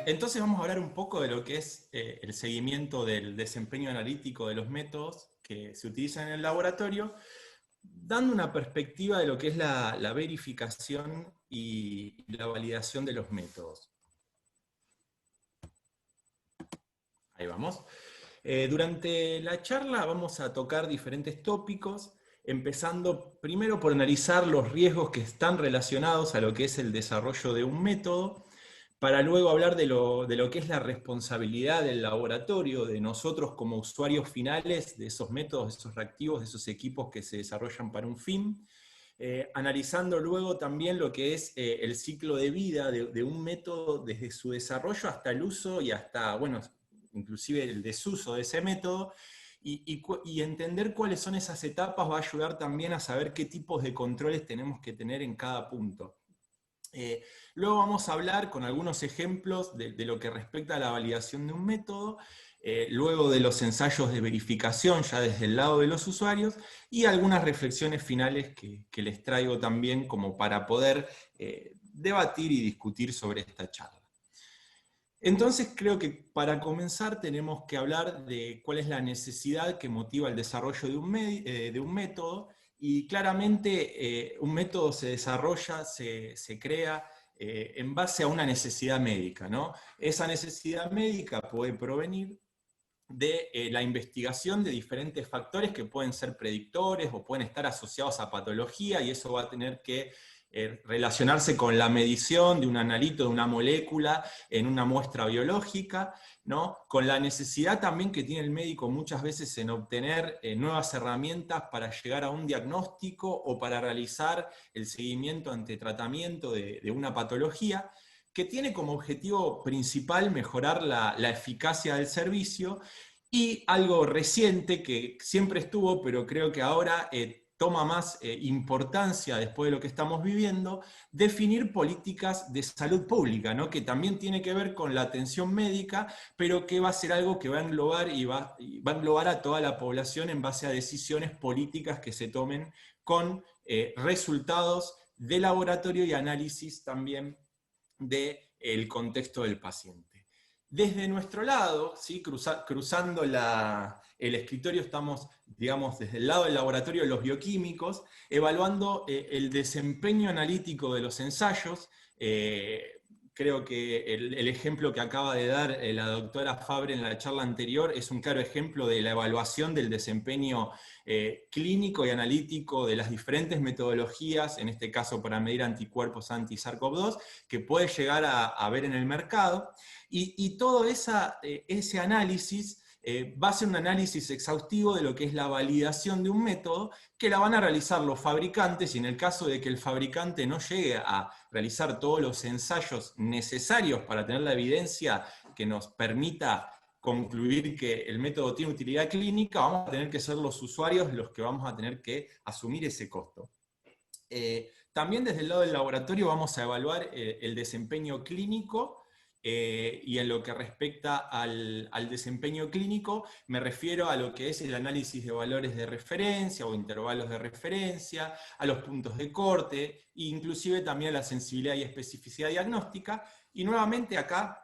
Entonces vamos a hablar un poco de lo que es el seguimiento del desempeño analítico de los métodos que se utilizan en el laboratorio, dando una perspectiva de lo que es la verificación y la validación de los métodos. Ahí vamos. Durante la charla vamos a tocar diferentes tópicos, empezando primero por analizar los riesgos que están relacionados a lo que es el desarrollo de un método, para luego hablar de lo que es la responsabilidad del laboratorio, de nosotros como usuarios finales de esos métodos, de esos reactivos, de esos equipos que se desarrollan para un fin, analizando luego también lo que es el ciclo de vida de un método desde su desarrollo hasta el uso y hasta, bueno, inclusive el desuso de ese método, y entender cuáles son esas etapas va a ayudar también a saber qué tipos de controles tenemos que tener en cada punto. Luego vamos a hablar con algunos ejemplos de lo que respecta a la validación de un método, luego de los ensayos de verificación ya desde el lado de los usuarios, y algunas reflexiones finales que les traigo también como para poder debatir y discutir sobre esta charla. Entonces creo que para comenzar tenemos que hablar de cuál es la necesidad que motiva el desarrollo de un método, y claramente un método se desarrolla, se crea en base a una necesidad médica, ¿no? Esa necesidad médica puede provenir de la investigación de diferentes factores que pueden ser predictores o pueden estar asociados a patología, y eso va a tener que relacionarse con la medición de un analito, de una molécula en una muestra biológica, ¿no? Con la necesidad también que tiene el médico muchas veces en obtener nuevas herramientas para llegar a un diagnóstico o para realizar el seguimiento ante tratamiento de una patología, que tiene como objetivo principal mejorar la eficacia del servicio, y algo reciente que siempre estuvo, pero creo que ahora toma más importancia después de lo que estamos viviendo, definir políticas de salud pública, ¿no? Que también tiene que ver con la atención médica, pero que va a ser algo que va a englobar y va a englobar a toda la población en base a decisiones políticas que se tomen con resultados de laboratorio y análisis también del contexto del paciente. Desde nuestro lado, ¿sí? Cruzando el escritorio, estamos, digamos, desde el lado del laboratorio de los bioquímicos, evaluando el desempeño analítico de los ensayos. Creo que el ejemplo que acaba de dar la doctora Fabre en la charla anterior es un claro ejemplo de la evaluación del desempeño clínico y analítico de las diferentes metodologías, en este caso para medir anticuerpos anti-SARS-CoV-2, que puede llegar a ver en el mercado. Y todo ese análisis va a ser un análisis exhaustivo de lo que es la validación de un método, que la van a realizar los fabricantes, y en el caso de que el fabricante no llegue a realizar todos los ensayos necesarios para tener la evidencia que nos permita concluir que el método tiene utilidad clínica, vamos a tener que ser los usuarios los que vamos a tener que asumir ese costo. También desde el lado del laboratorio vamos a evaluar el desempeño clínico, y en lo que respecta al desempeño clínico me refiero a lo que es el análisis de valores de referencia o intervalos de referencia, a los puntos de corte, e inclusive también a la sensibilidad y especificidad diagnóstica, y nuevamente acá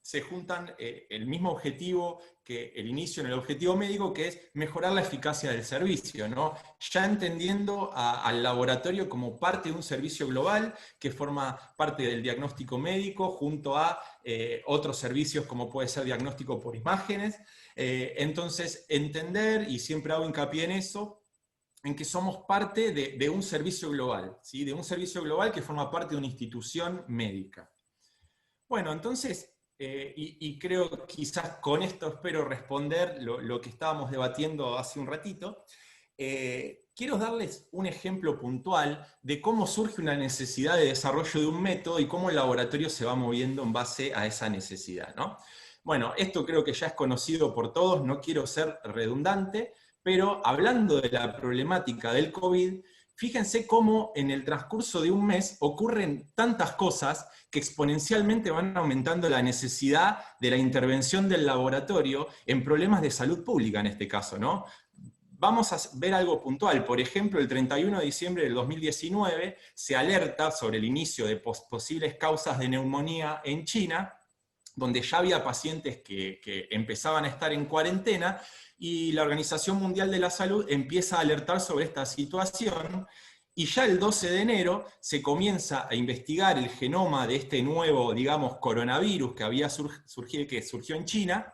se juntan el mismo objetivo que el inicio en el objetivo médico, que es mejorar la eficacia del servicio, ¿no? Ya entendiendo al laboratorio como parte de un servicio global que forma parte del diagnóstico médico junto a otros servicios como puede ser diagnóstico por imágenes. Entonces, entender, y siempre hago hincapié en eso, en que somos parte de un servicio global, ¿sí? De un servicio global que forma parte de una institución médica. Bueno, entonces, y creo quizás con esto espero responder lo que estábamos debatiendo hace un ratito. Quiero darles un ejemplo puntual de cómo surge una necesidad de desarrollo de un método y cómo el laboratorio se va moviendo en base a esa necesidad, ¿no? Bueno, esto creo que ya es conocido por todos, no quiero ser redundante, pero hablando de la problemática del COVID, fíjense cómo en el transcurso de un mes ocurren tantas cosas que exponencialmente van aumentando la necesidad de la intervención del laboratorio en problemas de salud pública en este caso, ¿no? Vamos a ver algo puntual. Por ejemplo, el 31 de diciembre del 2019 se alerta sobre el inicio de posibles causas de neumonía en China, donde ya había pacientes que empezaban a estar en cuarentena, y la Organización Mundial de la Salud empieza a alertar sobre esta situación, y ya el 12 de enero se comienza a investigar el genoma de este nuevo, digamos, coronavirus que había que surgió en China,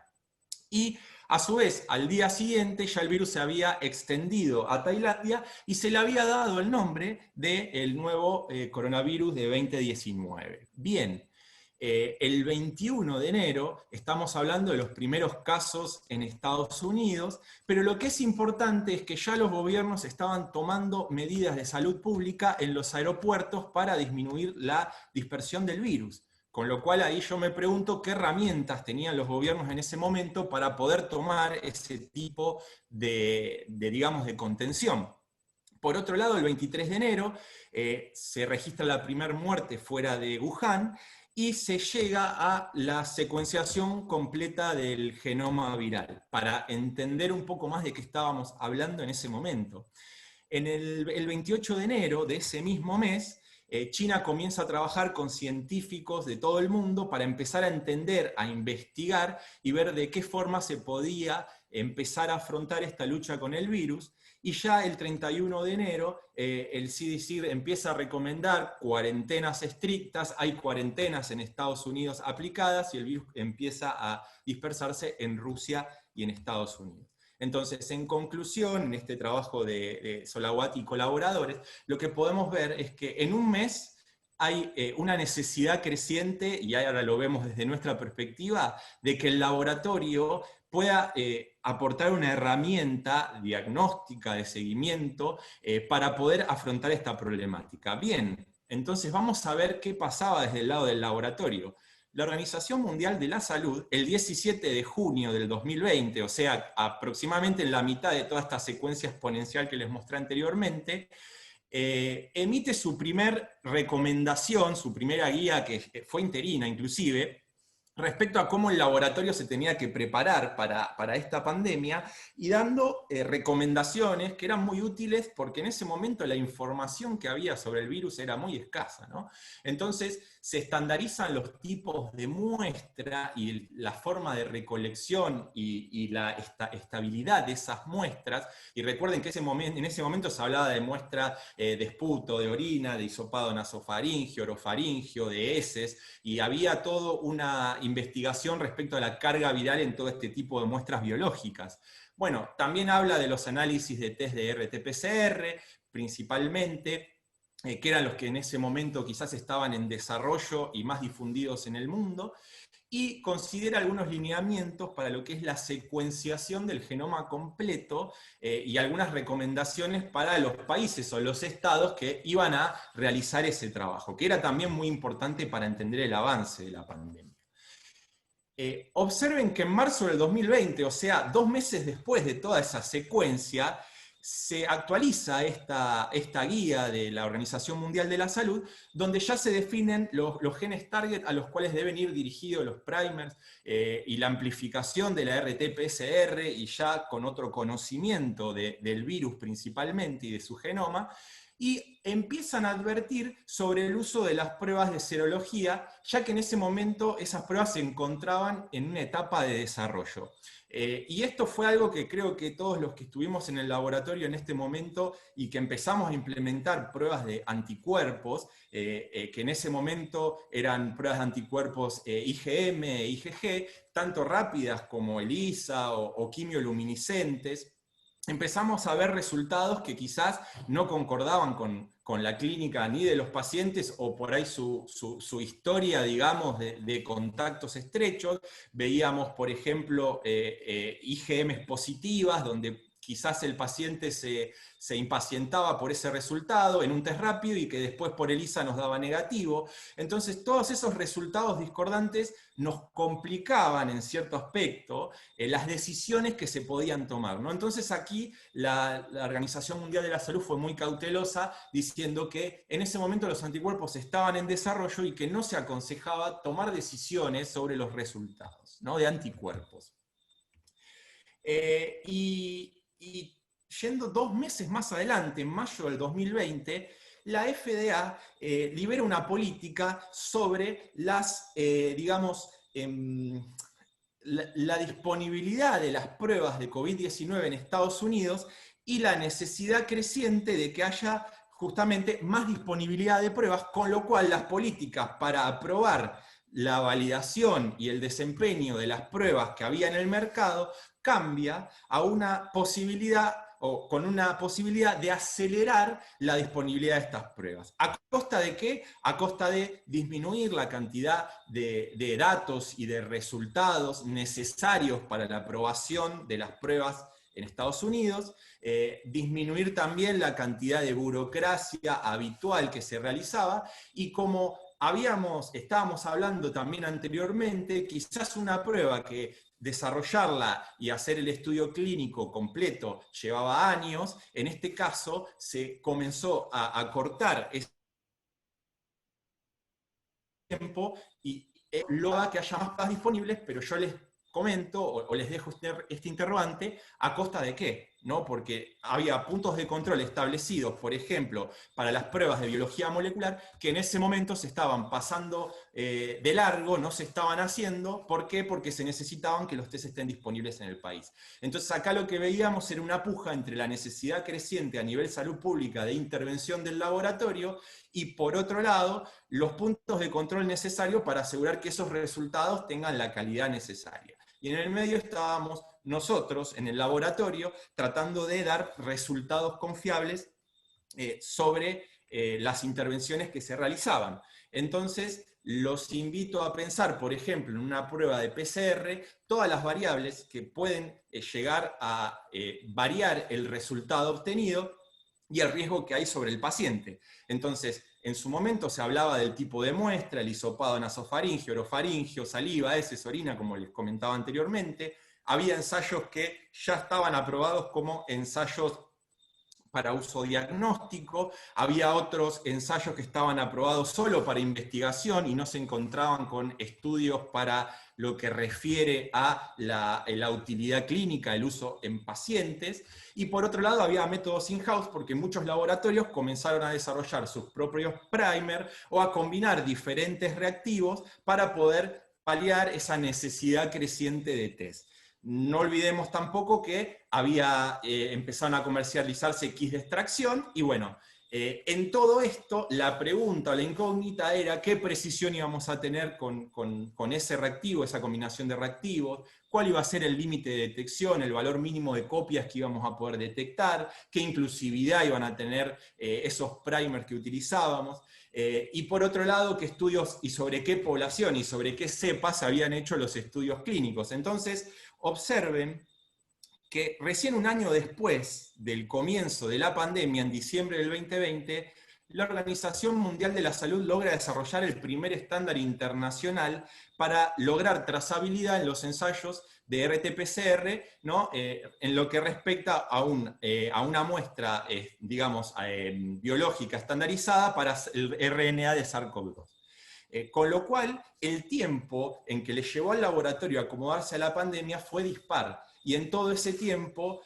y a su vez, al día siguiente ya el virus se había extendido a Tailandia y se le había dado el nombre del nuevo coronavirus de 2019. Bien, el 21 de enero estamos hablando de los primeros casos en Estados Unidos, pero lo que es importante es que ya los gobiernos estaban tomando medidas de salud pública en los aeropuertos para disminuir la dispersión del virus. Con lo cual ahí yo me pregunto qué herramientas tenían los gobiernos en ese momento para poder tomar ese tipo digamos, de contención. Por otro lado, el 23 de enero se registra la primera muerte fuera de Wuhan y se llega a la secuenciación completa del genoma viral, para entender un poco más de qué estábamos hablando en ese momento. El 28 de enero de ese mismo mes, China comienza a trabajar con científicos de todo el mundo para empezar a entender, a investigar y ver de qué forma se podía empezar a afrontar esta lucha con el virus. Y ya el 31 de enero el CDC empieza a recomendar cuarentenas estrictas, hay cuarentenas en Estados Unidos aplicadas y el virus empieza a dispersarse en Rusia y en Estados Unidos. Entonces, en conclusión, en este trabajo de Solawati y colaboradores, lo que podemos ver es que en un mes hay una necesidad creciente, y ahora lo vemos desde nuestra perspectiva, de que el laboratorio pueda aportar una herramienta diagnóstica de seguimiento para poder afrontar esta problemática. Bien, entonces vamos a ver qué pasaba desde el lado del laboratorio. La Organización Mundial de la Salud, el 17 de junio del 2020, o sea, aproximadamente en la mitad de toda esta secuencia exponencial que les mostré anteriormente, emite su primer recomendación, su primera guía, que fue interina inclusive, respecto a cómo el laboratorio se tenía que preparar para esta pandemia, y dando recomendaciones que eran muy útiles porque en ese momento la información que había sobre el virus era muy escasa, ¿no? Entonces se estandarizan los tipos de muestra y la forma de recolección y la estabilidad de esas muestras, y recuerden que en ese momento se hablaba de muestra de esputo, de orina, de hisopado nasofaringio, orofaringio, de heces, y había toda una investigación respecto a la carga viral en todo este tipo de muestras biológicas. Bueno, también habla de los análisis de test de RT-PCR, principalmente, que eran los que en ese momento quizás estaban en desarrollo y más difundidos en el mundo, y considera algunos lineamientos para lo que es la secuenciación del genoma completo y algunas recomendaciones para los países o los estados que iban a realizar ese trabajo, que era también muy importante para entender el avance de la pandemia. Observen que en marzo del 2020, o sea, 2 meses después de toda esa secuencia, se actualiza esta guía de la Organización Mundial de la Salud, donde ya se definen los genes target a los cuales deben ir dirigidos los primers y la amplificación de la RT-PCR, y ya con otro conocimiento del virus principalmente y de su genoma, y empiezan a advertir sobre el uso de las pruebas de serología, ya que en ese momento esas pruebas se encontraban en una etapa de desarrollo. Y esto fue algo que creo que todos los que estuvimos en el laboratorio en este momento y que empezamos a implementar pruebas de anticuerpos, que en ese momento eran pruebas de anticuerpos IgM, IgG, tanto rápidas como ELISA o quimioluminiscentes, empezamos a ver resultados que quizás no concordaban con la clínica ni de los pacientes o por ahí su historia, digamos, de contactos estrechos. Veíamos, por ejemplo, IgM positivas, donde quizás el paciente se impacientaba por ese resultado en un test rápido y que después por ELISA nos daba negativo. Entonces todos esos resultados discordantes nos complicaban en cierto aspecto las decisiones que se podían tomar, ¿no? Entonces aquí la Organización Mundial de la Salud fue muy cautelosa diciendo que en ese momento los anticuerpos estaban en desarrollo y que no se aconsejaba tomar decisiones sobre los resultados, ¿no?, de anticuerpos. Y yendo 2 meses más adelante, en mayo del 2020, la FDA libera una política sobre las, digamos, la disponibilidad de las pruebas de COVID-19 en Estados Unidos y la necesidad creciente de que haya justamente más disponibilidad de pruebas, con lo cual las políticas para aprobar la validación y el desempeño de las pruebas que había en el mercado cambia a una posibilidad, o con una posibilidad de acelerar la disponibilidad de estas pruebas. ¿A costa de qué? A costa de disminuir la cantidad de datos y de resultados necesarios para la aprobación de las pruebas en Estados Unidos, disminuir también la cantidad de burocracia habitual que se realizaba, y como estábamos hablando también anteriormente, quizás una prueba que desarrollarla y hacer el estudio clínico completo llevaba años, en este caso se comenzó a acortar ese tiempo y logra que haya más pruebas disponibles, pero yo les comento o les dejo este interrogante, ¿a costa de qué? ¿No? Porque había puntos de control establecidos, por ejemplo, para las pruebas de biología molecular, que en ese momento se estaban pasando de largo, no se estaban haciendo. ¿Por qué? Porque se necesitaban que los test estén disponibles en el país. Entonces acá lo que veíamos era una puja entre la necesidad creciente a nivel salud pública de intervención del laboratorio y, por otro lado, los puntos de control necesarios para asegurar que esos resultados tengan la calidad necesaria. Y en el medio estábamos nosotros, en el laboratorio, tratando de dar resultados confiables sobre las intervenciones que se realizaban. Entonces, los invito a pensar, por ejemplo, en una prueba de PCR, todas las variables que pueden llegar a variar el resultado obtenido y el riesgo que hay sobre el paciente. Entonces, en su momento se hablaba del tipo de muestra, el hisopado nasofaringio, orofaringio, saliva, heces, orina, como les comentaba anteriormente. Había ensayos que ya estaban aprobados como ensayos para uso diagnóstico, había otros ensayos que estaban aprobados solo para investigación y no se encontraban con estudios para lo que refiere a la utilidad clínica, el uso en pacientes. Y por otro lado había métodos in-house, porque muchos laboratorios comenzaron a desarrollar sus propios primers o a combinar diferentes reactivos para poder paliar esa necesidad creciente de test. No olvidemos tampoco que empezaron a comercializarse kits de extracción, y bueno, en todo esto la pregunta o la incógnita era qué precisión íbamos a tener con ese reactivo, esa combinación de reactivos, cuál iba a ser el límite de detección, el valor mínimo de copias que íbamos a poder detectar, qué inclusividad iban a tener esos primers que utilizábamos. Y por otro lado, qué estudios y sobre qué población y sobre qué cepas habían hecho los estudios clínicos. Entonces, observen que recién un año después del comienzo de la pandemia, en diciembre del 2020, la Organización Mundial de la Salud logra desarrollar el primer estándar internacional para lograr trazabilidad en los ensayos de RT-PCR, ¿no? En lo que respecta a una muestra, digamos, biológica estandarizada para el RNA de SARS-CoV-2. Con lo cual, el tiempo en que le llevó al laboratorio a acomodarse a la pandemia fue dispar. Y en todo ese tiempo,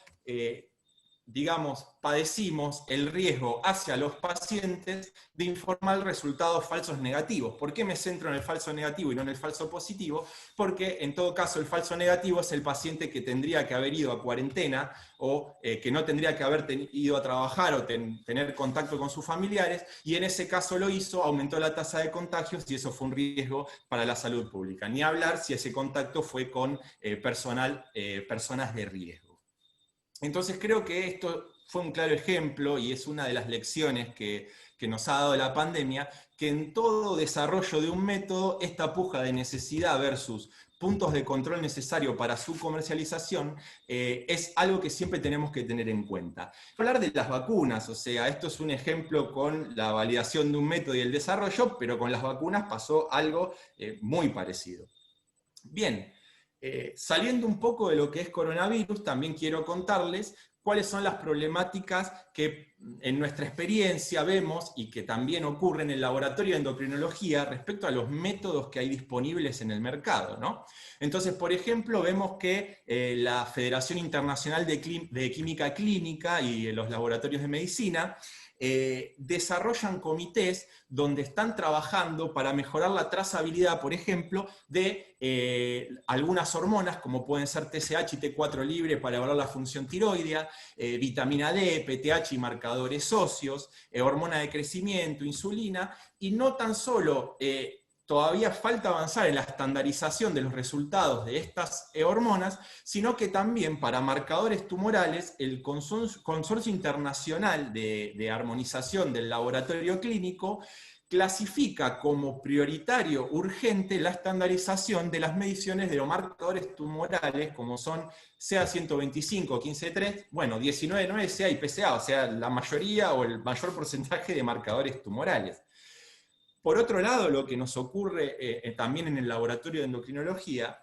digamos, padecimos el riesgo hacia los pacientes de informar resultados falsos negativos. ¿Por qué me centro en el falso negativo y no en el falso positivo? Porque en todo caso el falso negativo es el paciente que tendría que haber ido a cuarentena o que no tendría que haber ido a trabajar o tener contacto con sus familiares, y en ese caso lo hizo, aumentó la tasa de contagios y eso fue un riesgo para la salud pública. Ni hablar si ese contacto fue con personas de riesgo. Entonces creo que esto fue un claro ejemplo y es una de las lecciones que que nos ha dado la pandemia, que en todo desarrollo de un método, esta puja de necesidad versus puntos de control necesario para su comercialización, es algo que siempre tenemos que tener en cuenta. Hablar de las vacunas, o sea, esto es un ejemplo con la validación de un método y el desarrollo, pero con las vacunas pasó algo muy parecido. Bien, saliendo un poco de lo que es coronavirus, también quiero contarles cuáles son las problemáticas que en nuestra experiencia vemos y que también ocurren en el laboratorio de endocrinología respecto a los métodos que hay disponibles en el mercado, ¿no? Entonces, por ejemplo, vemos que la Federación Internacional de Química Clínica y los laboratorios de medicina desarrollan comités donde están trabajando para mejorar la trazabilidad, por ejemplo, de algunas hormonas, como pueden ser TSH y T4 libre para evaluar la función tiroidea, vitamina D, PTH y marcadores óseos, hormona de crecimiento, insulina, y no tan solo todavía falta avanzar en la estandarización de los resultados de estas hormonas, sino que también para marcadores tumorales, el Consorcio Internacional de Armonización del Laboratorio Clínico clasifica como prioritario urgente la estandarización de las mediciones de los marcadores tumorales, como son CA125, 15.3, bueno, 19.9, CA y PSA, o sea, la mayoría o el mayor porcentaje de marcadores tumorales. Por otro lado, lo que nos ocurre también en el laboratorio de endocrinología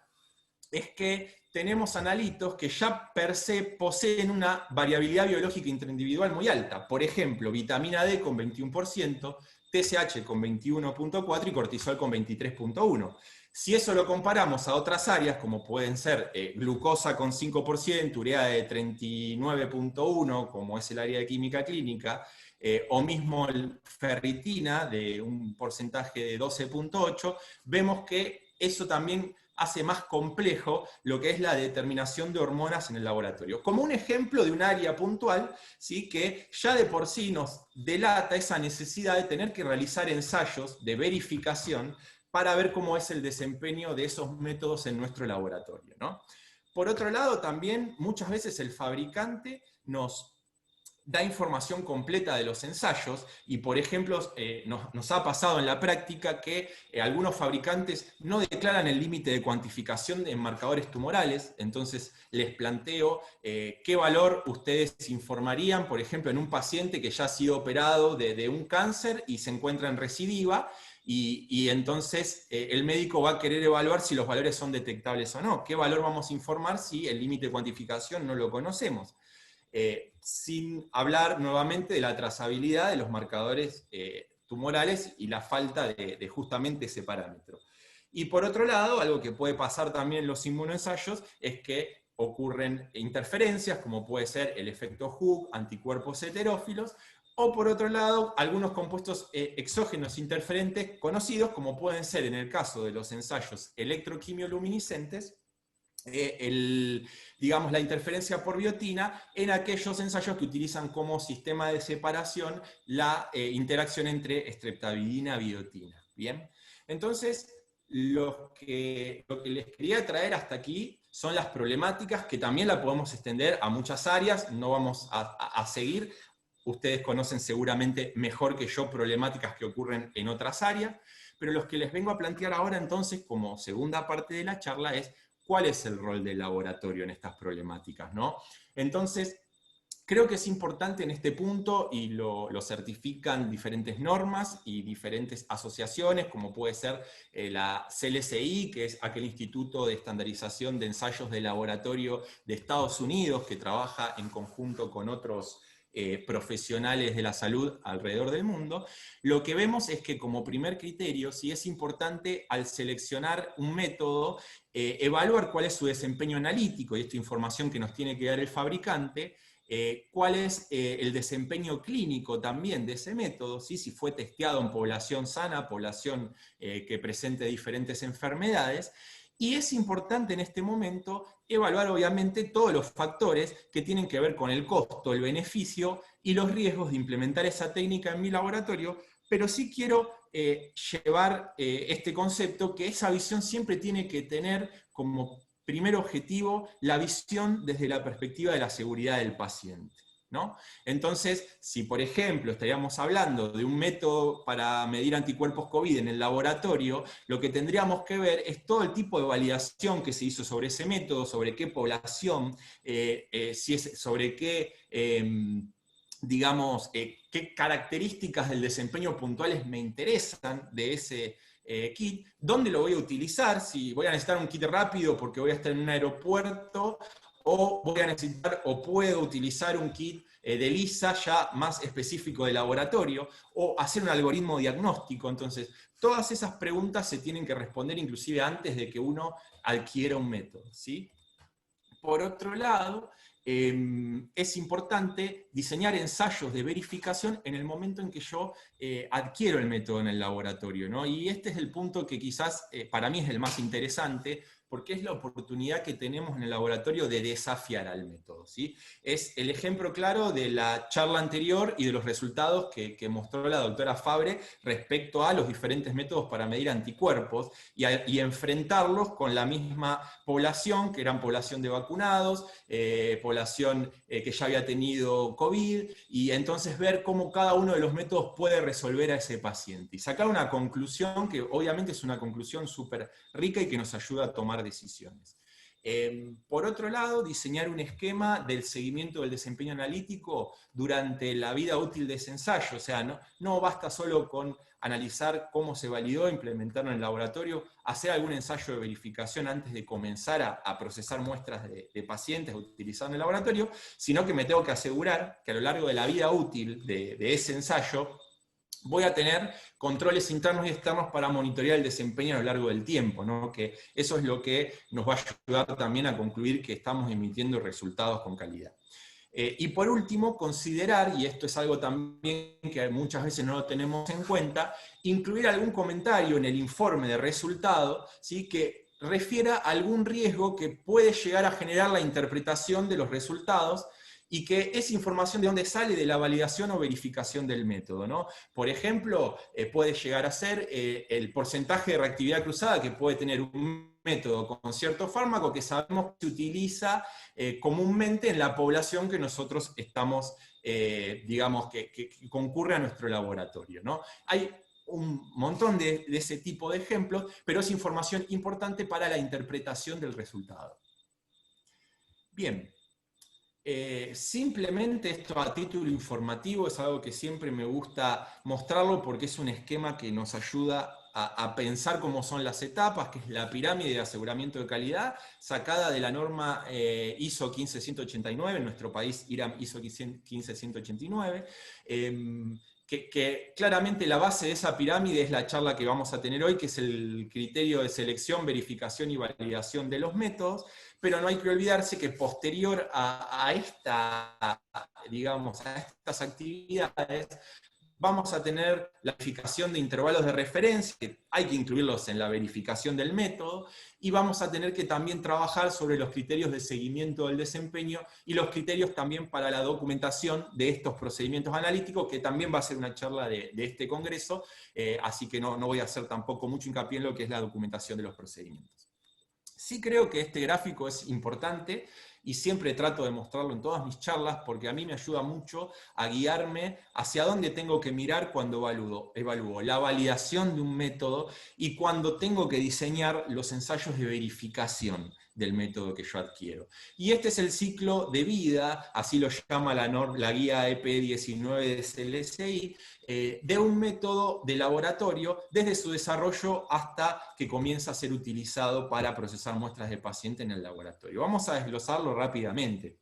es que tenemos analitos que ya per se poseen una variabilidad biológica interindividual muy alta. Por ejemplo, vitamina D con 21%, TSH con 21.4 y cortisol con 23.1. Si eso lo comparamos a otras áreas, como pueden ser glucosa con 5%, urea de 39.1, como es el área de química clínica, o mismo el ferritina de un porcentaje de 12.8, vemos que eso también hace más complejo lo que es la determinación de hormonas en el laboratorio. Como un ejemplo de un área puntual, ¿sí?, que ya de por sí nos delata esa necesidad de tener que realizar ensayos de verificación para ver cómo es el desempeño de esos métodos en nuestro laboratorio, ¿no? Por otro lado, también muchas veces el fabricante nos da información completa de los ensayos y, por ejemplo, nos ha pasado en la práctica que algunos fabricantes no declaran el límite de cuantificación en marcadores tumorales, entonces les planteo qué valor ustedes informarían, por ejemplo, en un paciente que ya ha sido operado de un cáncer y se encuentra en recidiva, y entonces el médico va a querer evaluar si los valores son detectables o no. ¿Qué valor vamos a informar si el límite de cuantificación no lo conocemos? Sin hablar nuevamente de la trazabilidad de los marcadores tumorales y la falta de justamente ese parámetro. Y por otro lado, algo que puede pasar también en los inmunoensayos es que ocurren interferencias, como puede ser el efecto Hooke, anticuerpos heterófilos, o por otro lado, algunos compuestos exógenos interferentes conocidos, como pueden ser en el caso de los ensayos electroquimioluminiscentes, digamos, la interferencia por biotina en aquellos ensayos que utilizan como sistema de separación la interacción entre streptavidina y biotina. ¿Bien? Entonces, lo que les quería traer hasta aquí son las problemáticas que también la podemos extender a muchas áreas, no vamos a seguir. Ustedes conocen seguramente mejor que yo problemáticas que ocurren en otras áreas, pero los que les vengo a plantear ahora entonces como segunda parte de la charla es cuál es el rol del laboratorio en estas problemáticas, ¿no? Entonces, creo que es importante en este punto, y lo certifican diferentes normas y diferentes asociaciones, como puede ser la CLSI, que es aquel Instituto de Estandarización de Ensayos de Laboratorio de Estados Unidos, que trabaja en conjunto con otros profesionales de la salud alrededor del mundo. Lo que vemos es que como primer criterio, sí es importante al seleccionar un método, evaluar cuál es su desempeño analítico, y esta información que nos tiene que dar el fabricante, cuál es el desempeño clínico también de ese método, ¿sí? Si fue testeado en población sana, población que presente diferentes enfermedades. Y es importante en este momento evaluar obviamente todos los factores que tienen que ver con el costo, el beneficio y los riesgos de implementar esa técnica en mi laboratorio, pero sí quiero llevar este concepto, que esa visión siempre tiene que tener como primer objetivo la visión desde la perspectiva de la seguridad del paciente. ¿no? Entonces, si por ejemplo estaríamos hablando de un método para medir anticuerpos COVID en el laboratorio, lo que tendríamos que ver es todo el tipo de validación que se hizo sobre ese método, sobre qué población, sobre qué, digamos, qué características del desempeño puntuales me interesan de ese kit, dónde lo voy a utilizar, si voy a necesitar un kit rápido porque voy a estar en un aeropuerto, o voy a necesitar o puedo utilizar un kit de LISA ya más específico de laboratorio, o hacer un algoritmo diagnóstico. Entonces, todas esas preguntas se tienen que responder inclusive antes de que uno adquiera un método, ¿sí? Por otro lado, es importante diseñar ensayos de verificación en el momento en que yo adquiero el método en el laboratorio, ¿no? Y este es el punto que quizás para mí es el más interesante, porque es la oportunidad que tenemos en el laboratorio de desafiar al método, ¿sí? Es el ejemplo claro de la charla anterior y de los resultados que mostró la doctora Fabre respecto a los diferentes métodos para medir anticuerpos y enfrentarlos con la misma población, que eran población de vacunados, población que ya había tenido COVID, y entonces ver cómo cada uno de los métodos puede resolver a ese paciente. Y sacar una conclusión que obviamente es una conclusión súper rica y que nos ayuda a tomar decisiones. Por otro lado, diseñar un esquema del seguimiento del desempeño analítico durante la vida útil de ese ensayo. O sea, no basta solo con analizar cómo se validó, implementarlo en el laboratorio, hacer algún ensayo de verificación antes de comenzar a procesar muestras de pacientes utilizados en el laboratorio, sino que me tengo que asegurar que a lo largo de la vida útil de ese ensayo voy a tener controles internos y externos para monitorear el desempeño a lo largo del tiempo, ¿no? Que eso es lo que nos va a ayudar también a concluir que estamos emitiendo resultados con calidad. Y por último, considerar, y esto es algo también que muchas veces no lo tenemos en cuenta, incluir algún comentario en el informe de resultado, ¿sí? Que refiera a algún riesgo que puede llegar a generar la interpretación de los resultados, y que es información de dónde sale, de la validación o verificación del método, ¿no? Por ejemplo, puede llegar a ser el porcentaje de reactividad cruzada que puede tener un método con cierto fármaco que sabemos que se utiliza comúnmente en la población que nosotros estamos, digamos, que concurre a nuestro laboratorio, ¿no? Hay un montón de ese tipo de ejemplos, pero es información importante para la interpretación del resultado. Bien. Simplemente esto a título informativo es algo que siempre me gusta mostrarlo porque es un esquema que nos ayuda a pensar cómo son las etapas, que es la pirámide de aseguramiento de calidad, sacada de la norma ISO 15189, en nuestro país IRAM ISO 15189, que claramente la base de esa pirámide es la charla que vamos a tener hoy, que es el criterio de selección, verificación y validación de los métodos, pero no hay que olvidarse que posterior a estas actividades, vamos a tener la verificación de intervalos de referencia, que hay que incluirlos en la verificación del método, y vamos a tener que también trabajar sobre los criterios de seguimiento del desempeño y los criterios también para la documentación de estos procedimientos analíticos, que también va a ser una charla de este congreso, así que no voy a hacer tampoco mucho hincapié en lo que es la documentación de los procedimientos. Sí creo que este gráfico es importante y siempre trato de mostrarlo en todas mis charlas porque a mí me ayuda mucho a guiarme hacia dónde tengo que mirar cuando evalúo la validación de un método y cuando tengo que diseñar los ensayos de verificación del método que yo adquiero. Y este es el ciclo de vida, así lo llama la guía EP19 de CLSI, de un método de laboratorio desde su desarrollo hasta que comienza a ser utilizado para procesar muestras de paciente en el laboratorio. Vamos a desglosarlo rápidamente.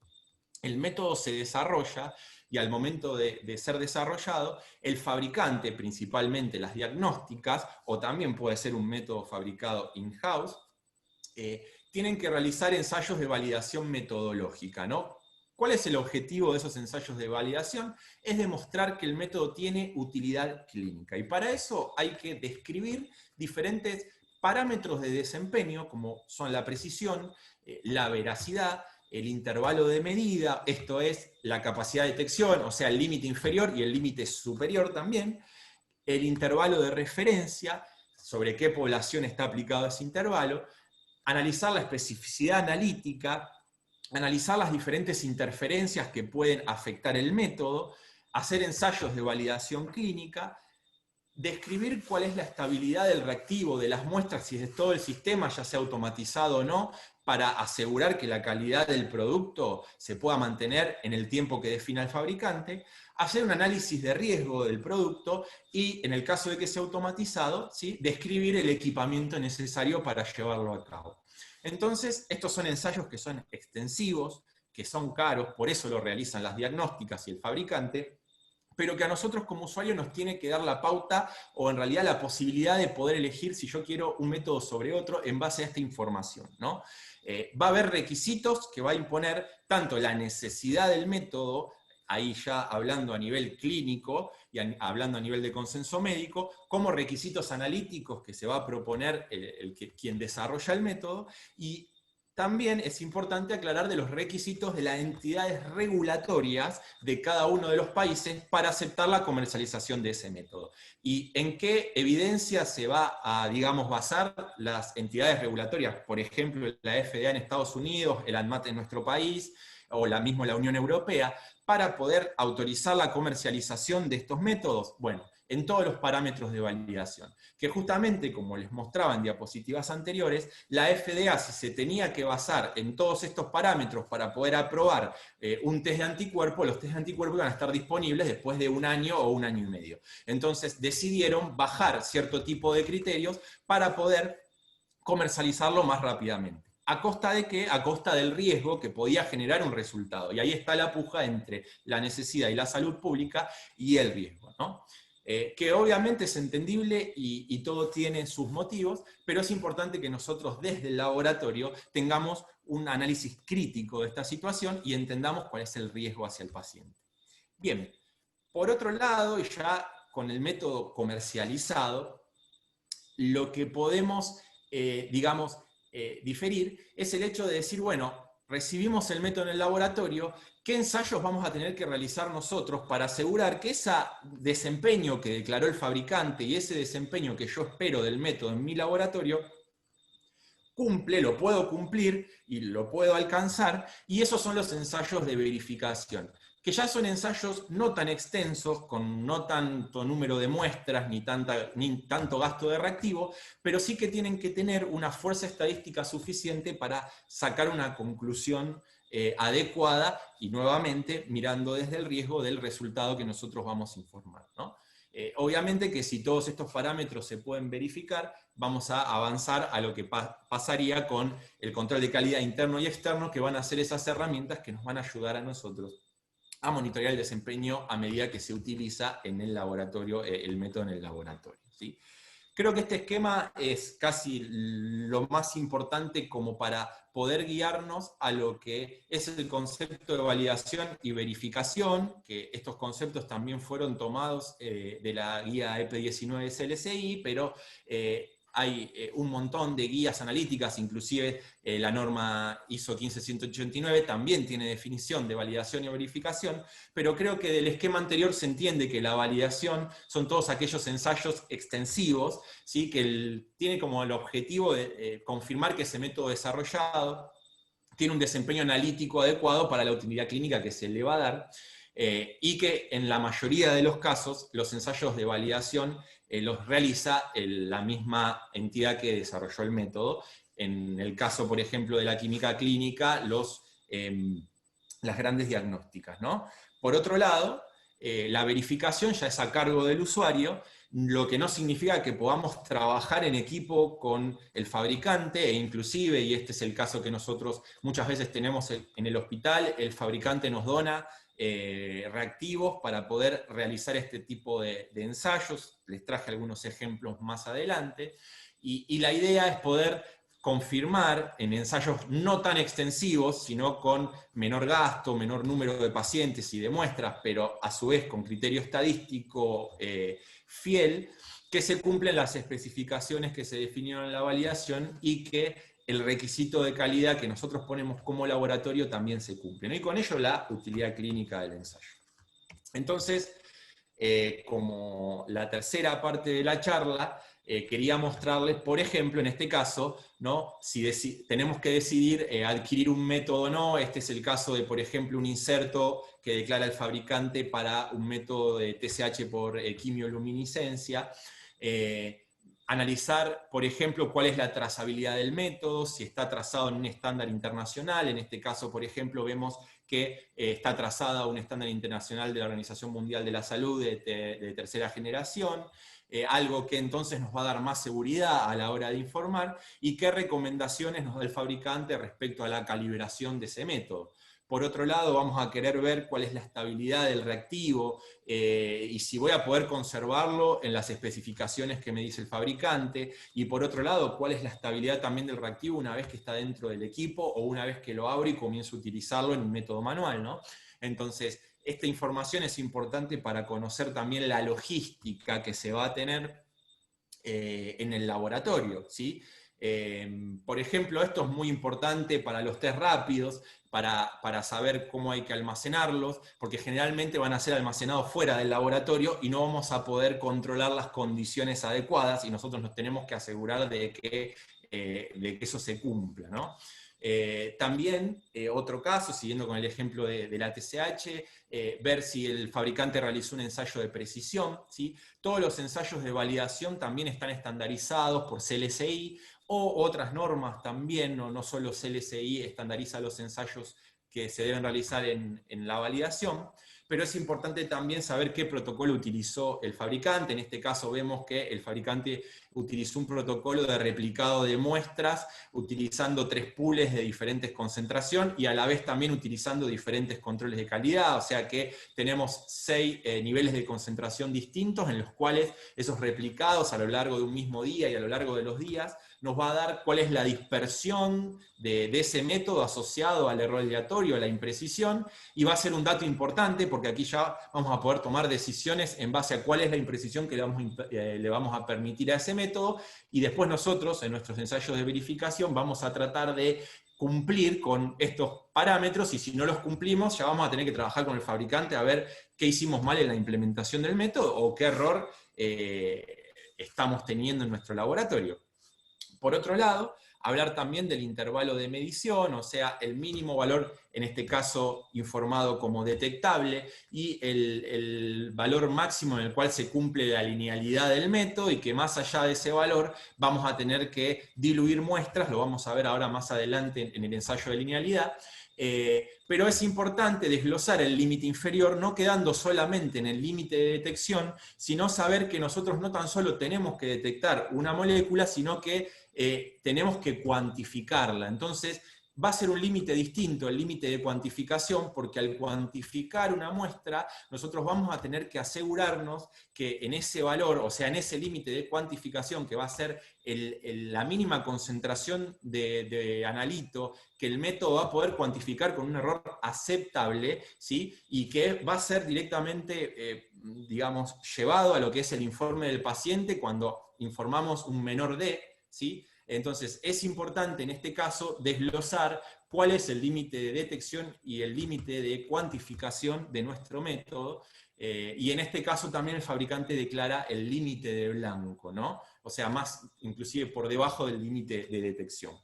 El método se desarrolla y al momento de ser desarrollado, el fabricante, principalmente las diagnósticas, o también puede ser un método fabricado in-house, tienen que realizar ensayos de validación metodológica, ¿no? ¿Cuál es el objetivo de esos ensayos de validación? Es demostrar que el método tiene utilidad clínica. Y para eso hay que describir diferentes parámetros de desempeño, como son la precisión, la veracidad, el intervalo de medida, esto es la capacidad de detección, o sea, el límite inferior y el límite superior también, el intervalo de referencia, sobre qué población está aplicado ese intervalo, analizar la especificidad analítica, analizar las diferentes interferencias que pueden afectar el método, hacer ensayos de validación clínica, describir cuál es la estabilidad del reactivo de las muestras, si es todo el sistema, ya sea automatizado o no, para asegurar que la calidad del producto se pueda mantener en el tiempo que defina el fabricante, hacer un análisis de riesgo del producto y, en el caso de que sea automatizado, ¿sí?, describir el equipamiento necesario para llevarlo a cabo. Entonces, estos son ensayos que son extensivos, que son caros, por eso lo realizan las diagnósticas y el fabricante, pero que a nosotros como usuarios nos tiene que dar la pauta o en realidad la posibilidad de poder elegir si yo quiero un método sobre otro en base a esta información, ¿no? Va a haber requisitos que va a imponer tanto la necesidad del método, ahí ya hablando a nivel clínico y hablando a nivel de consenso médico, como requisitos analíticos que se va a proponer quien desarrolla el método, y también es importante aclarar de los requisitos de las entidades regulatorias de cada uno de los países para aceptar la comercialización de ese método. ¿Y en qué evidencia se va a, digamos, basar las entidades regulatorias? Por ejemplo, la FDA en Estados Unidos, el ANMAT en nuestro país, o la misma la Unión Europea, para poder autorizar la comercialización de estos métodos. Bueno, en todos los parámetros de validación, que justamente, como les mostraba en diapositivas anteriores, la FDA, si se tenía que basar en todos estos parámetros para poder aprobar un test de anticuerpos, los test de anticuerpos iban a estar disponibles después de 1 año o 1 año y medio. Entonces decidieron bajar cierto tipo de criterios para poder comercializarlo más rápidamente. ¿A costa de qué? A costa del riesgo que podía generar un resultado. Y ahí está la puja entre la necesidad y la salud pública y el riesgo, ¿no? Que obviamente es entendible y todo tiene sus motivos, pero es importante que nosotros desde el laboratorio tengamos un análisis crítico de esta situación y entendamos cuál es el riesgo hacia el paciente. Bien, por otro lado, y ya con el método comercializado, lo que podemos, digamos, diferir es el hecho de decir, bueno, recibimos el método en el laboratorio, ¿qué ensayos vamos a tener que realizar nosotros para asegurar que ese desempeño que declaró el fabricante y ese desempeño que yo espero del método en mi laboratorio cumple, lo puedo cumplir y lo puedo alcanzar? Y esos son los ensayos de verificación, que ya son ensayos no tan extensos, con no tanto número de muestras, ni tanto gasto de reactivo, pero sí que tienen que tener una fuerza estadística suficiente para sacar una conclusión adecuada y, nuevamente, mirando desde el riesgo del resultado que nosotros vamos a informar, ¿no? Obviamente que si todos estos parámetros se pueden verificar, vamos a avanzar a lo que pasaría con el control de calidad interno y externo, que van a ser esas herramientas que nos van a ayudar a nosotros a monitorear el desempeño a medida que se utiliza en el laboratorio, el método en el laboratorio, ¿sí? Creo que este esquema es casi lo más importante como para poder guiarnos a lo que es el concepto de validación y verificación, que estos conceptos también fueron tomados de la guía EP19 SLCI, pero hay un montón de guías analíticas, inclusive la norma ISO 15189 también tiene definición de validación y verificación, pero creo que del esquema anterior se entiende que la validación son todos aquellos ensayos extensivos, ¿sí?, que tiene como el objetivo de confirmar que ese método desarrollado tiene un desempeño analítico adecuado para la utilidad clínica que se le va a dar, y que en la mayoría de los casos los ensayos de validación los realiza la misma entidad que desarrolló el método. En el caso, por ejemplo, de la química clínica, las grandes diagnósticas, ¿no? Por otro lado, la verificación ya es a cargo del usuario, lo que no significa que podamos trabajar en equipo con el fabricante, e inclusive, y este es el caso que nosotros muchas veces tenemos en el hospital, el fabricante nos dona reactivos para poder realizar este tipo de ensayos. Les traje algunos ejemplos más adelante, y la idea es poder confirmar en ensayos no tan extensivos, sino con menor gasto, menor número de pacientes y de muestras, pero a su vez con criterio estadístico fiel, que se cumplen las especificaciones que se definieron en la validación y que el requisito de calidad que nosotros ponemos como laboratorio también se cumple, ¿no? Y con ello la utilidad clínica del ensayo. Entonces, como la tercera parte de la charla, quería mostrarles, por ejemplo, en este caso, ¿no? Si tenemos que decidir adquirir un método o no. Este es el caso de, por ejemplo, un inserto que declara el fabricante para un método de TSH por quimioluminiscencia. Analizar, por ejemplo, cuál es la trazabilidad del método, si está trazado en un estándar internacional. En este caso, por ejemplo, vemos que está trazada un estándar internacional de la Organización Mundial de la Salud de tercera generación, algo que entonces nos va a dar más seguridad a la hora de informar, y qué recomendaciones nos da el fabricante respecto a la calibración de ese método. Por otro lado, vamos a querer ver cuál es la estabilidad del reactivo y si voy a poder conservarlo en las especificaciones que me dice el fabricante. Y por otro lado, cuál es la estabilidad también del reactivo una vez que está dentro del equipo o una vez que lo abro y comienzo a utilizarlo en un método manual, ¿no? Entonces, esta información es importante para conocer también la logística que se va a tener en el laboratorio, ¿sí? Por ejemplo, esto es muy importante para los test rápidos, para saber cómo hay que almacenarlos, porque generalmente van a ser almacenados fuera del laboratorio y no vamos a poder controlar las condiciones adecuadas, y nosotros nos tenemos que asegurar de que eso se cumpla, ¿no? También, otro caso, siguiendo con el ejemplo de la TSH, ver si el fabricante realizó un ensayo de precisión, ¿sí? Todos los ensayos de validación también están estandarizados por CLSI o otras normas también, no solo CLSI estandariza los ensayos que se deben realizar en la validación, pero es importante también saber qué protocolo utilizó el fabricante. En este caso vemos que el fabricante utilizó un protocolo de replicado de muestras, utilizando 3 pools de diferentes concentración y a la vez también utilizando diferentes controles de calidad, o sea que tenemos 6 niveles de concentración distintos en los cuales esos replicados a lo largo de un mismo día y a lo largo de los días nos va a dar cuál es la dispersión de ese método asociado al error aleatorio, a la imprecisión, y va a ser un dato importante porque aquí ya vamos a poder tomar decisiones en base a cuál es la imprecisión que le vamos a permitir a ese método, y después nosotros en nuestros ensayos de verificación vamos a tratar de cumplir con estos parámetros, y si no los cumplimos ya vamos a tener que trabajar con el fabricante a ver qué hicimos mal en la implementación del método o qué error estamos teniendo en nuestro laboratorio. Por otro lado, hablar también del intervalo de medición, o sea, el mínimo valor, en este caso informado como detectable, y el valor máximo en el cual se cumple la linealidad del método, y que más allá de ese valor vamos a tener que diluir muestras, lo vamos a ver ahora más adelante en el ensayo de linealidad. Pero es importante desglosar el límite inferior, no quedando solamente en el límite de detección, sino saber que nosotros no tan solo tenemos que detectar una molécula, sino que tenemos que cuantificarla. Entonces, va a ser un límite distinto, el límite de cuantificación, porque al cuantificar una muestra, nosotros vamos a tener que asegurarnos que en ese valor, o sea, en ese límite de cuantificación, que va a ser la mínima concentración de analito, que el método va a poder cuantificar con un error aceptable, ¿sí? Y que va a ser directamente, digamos, llevado a lo que es el informe del paciente cuando informamos un menor de, ¿sí? Entonces, es importante en este caso desglosar cuál es el límite de detección y el límite de cuantificación de nuestro método, y en este caso también el fabricante declara el límite de blanco, ¿no? O sea, más inclusive por debajo del límite de detección.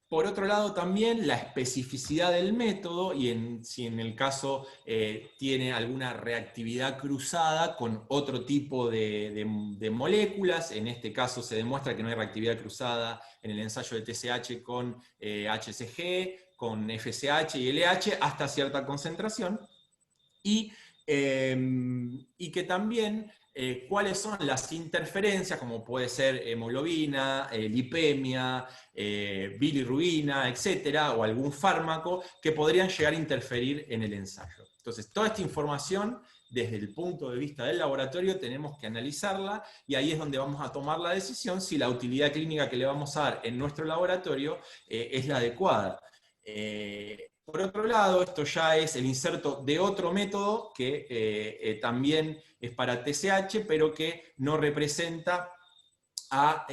Por otro lado, también la especificidad del método, y si en el caso tiene alguna reactividad cruzada con otro tipo de moléculas. En este caso se demuestra que no hay reactividad cruzada en el ensayo de TSH con HCG, con FSH y LH hasta cierta concentración. Y que también cuáles son las interferencias, como puede ser hemoglobina, lipemia, bilirrubina, etcétera, o algún fármaco que podrían llegar a interferir en el ensayo. Entonces, toda esta información, desde el punto de vista del laboratorio, tenemos que analizarla, y ahí es donde vamos a tomar la decisión si la utilidad clínica que le vamos a dar en nuestro laboratorio es la adecuada. Por otro lado, esto ya es el inserto de otro método que también es para TSH, pero que no representa a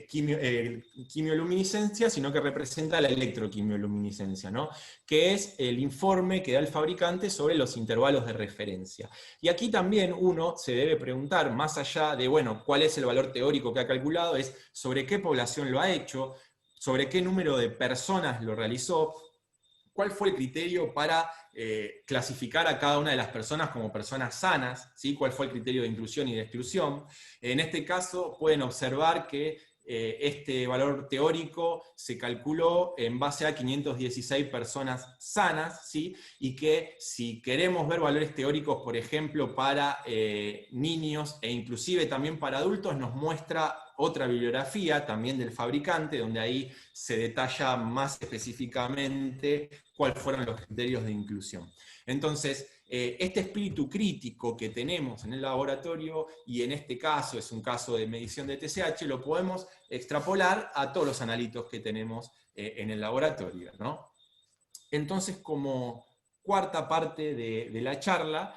quimioluminiscencia, sino que representa la electroquimioluminiscencia, ¿no? Que es el informe que da el fabricante sobre los intervalos de referencia. Y aquí también uno se debe preguntar, más allá de, bueno, cuál es el valor teórico que ha calculado, es sobre qué población lo ha hecho, sobre qué número de personas lo realizó, cuál fue el criterio para clasificar a cada una de las personas como personas sanas, ¿sí? Cuál fue el criterio de inclusión y de exclusión. En este caso pueden observar que este valor teórico se calculó en base a 516 personas sanas, ¿sí? Y que si queremos ver valores teóricos, por ejemplo, para niños e inclusive también para adultos, nos muestra otra bibliografía también del fabricante, donde ahí se detalla más específicamente cuáles fueron los criterios de inclusión. Entonces, este espíritu crítico que tenemos en el laboratorio, y en este caso es un caso de medición de TSH, lo podemos extrapolar a todos los analitos que tenemos en el laboratorio, ¿no? Entonces, como cuarta parte de la charla,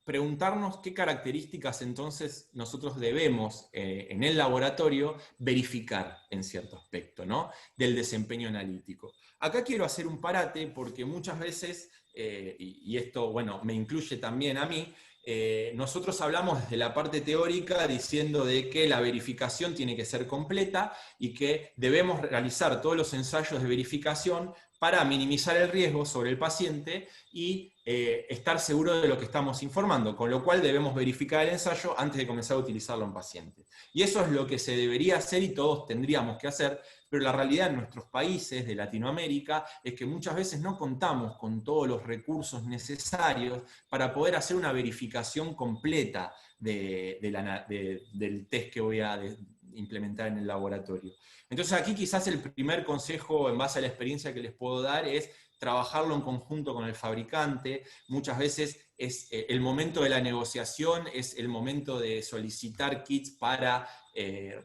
preguntarnos qué características entonces nosotros debemos en el laboratorio verificar en cierto aspecto, ¿no? Del desempeño analítico. Acá quiero hacer un parate porque muchas veces, y esto, bueno, me incluye también a mí, nosotros hablamos desde la parte teórica diciendo de que la verificación tiene que ser completa y que debemos realizar todos los ensayos de verificación para minimizar el riesgo sobre el paciente y estar seguro de lo que estamos informando, con lo cual debemos verificar el ensayo antes de comenzar a utilizarlo en pacientes. Y eso es lo que se debería hacer y todos tendríamos que hacer, pero la realidad en nuestros países de Latinoamérica es que muchas veces no contamos con todos los recursos necesarios para poder hacer una verificación completa del test que voy a implementar en el laboratorio. Entonces aquí quizás el primer consejo en base a la experiencia que les puedo dar es trabajarlo en conjunto con el fabricante. Muchas veces es el momento de la negociación, es el momento de solicitar kits para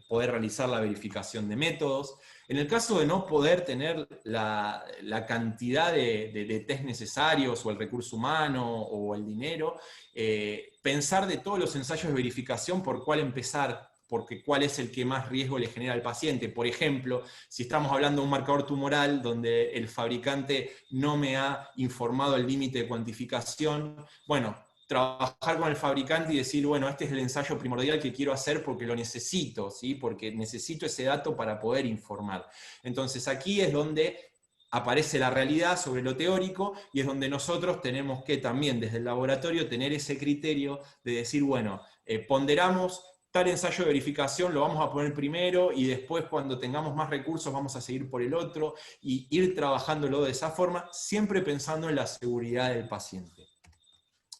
poder realizar la verificación de métodos. En el caso de no poder tener la cantidad de test necesarios, o el recurso humano, o el dinero, pensar de todos los ensayos de verificación por cuál empezar, porque cuál es el que más riesgo le genera al paciente. Por ejemplo, si estamos hablando de un marcador tumoral donde el fabricante no me ha informado el límite de cuantificación, bueno, trabajar con el fabricante y decir, bueno, este es el ensayo primordial que quiero hacer porque lo necesito, ¿sí? Porque necesito ese dato para poder informar. Entonces aquí es donde aparece la realidad sobre lo teórico y es donde nosotros tenemos que también desde el laboratorio tener ese criterio de decir, bueno, ponderamos tal ensayo de verificación, lo vamos a poner primero y después cuando tengamos más recursos vamos a seguir por el otro y ir trabajándolo de esa forma, siempre pensando en la seguridad del paciente.